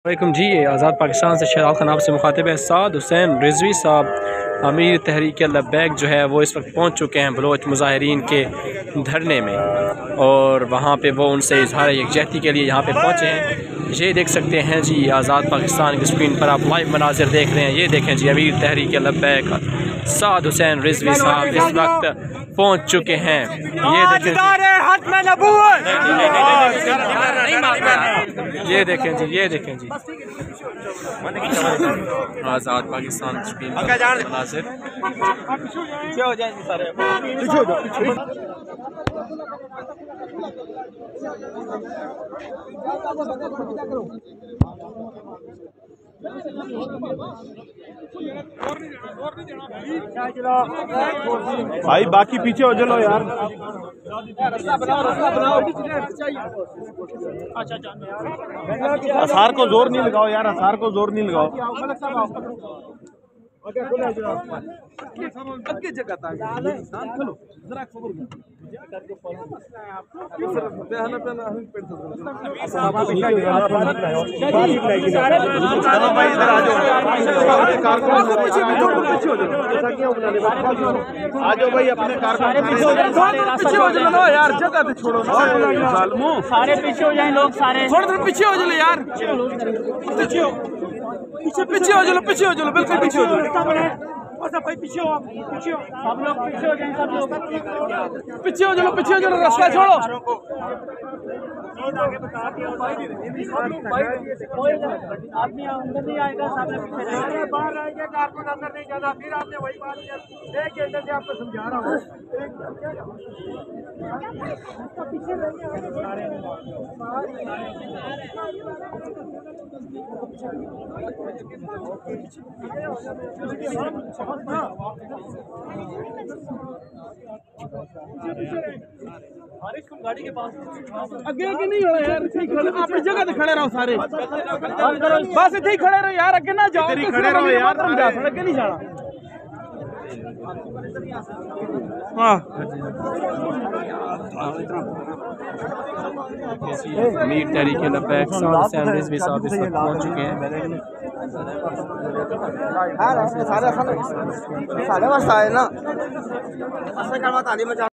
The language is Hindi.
वालेकुम जी, आज़ाद पाकिस्तान से शेराल खान आपसे मुखातिब है। साद हुसैन रिजवी साहब अमीर तहरीक लब्बैक जो है वो इस वक्त पहुंच चुके हैं बलोच मुजाहिरीन के धरने में, और वहां पे वो उनसे इजहार यकजहती के लिए यहाँ पे पहुंचे हैं। ये देख सकते हैं जी, आज़ाद पाकिस्तान की स्क्रीन पर आप लाइव मनाजिर देख रहे हैं। ये देखें जी, अमीर तहरीक लब्बैक साद हुसैन रिजवी साहब इस वक्त पहुंच चुके हैं। ये देखें ये देखें जी, ये देखें जी, आज़ाद पाकिस्तान स्क्रीन पर मनाजिर। भाई बाकी पीछे हो चलो यार। असार को जोर नहीं लगाओ यार, असार को जोर नहीं लगाओ। आज भाई अपने यार, जगह तो छोड़ो, सारे पीछे हो जाए लोग, सारे थोड़े पीछे हो चलो यार, पीछे हो चलो, पीछे हो चलो, बिल्कुल पीछे हो चलो। भाई पीछे हो, आप पीछे हो, सब लोग पीछे हो जाए, सब लोग पीछे हो चलो, पीछे हो चलो, रास्ता छोड़ो। आदमी अंदर नहीं आएगा, सामने पीछे बाहर आएंगे, कारकुन अंदर नहीं जाना। फिर आपने वही बात किया, 1 घंटे से आपको समझा रहा हूँ। गाड़ी के पास अगे के नहीं हो यार, अपनी जगह पे खड़े रहो सारे, बस इतने ही खड़े रहो यार, अगे ना जाओ, खड़े रहो यार, अगे नहीं जाना। हाँ अमीर तहरीक लब्बैक साद हुसैन रिजवी साहब इस वक्त पहुंच चुके हैं। सारे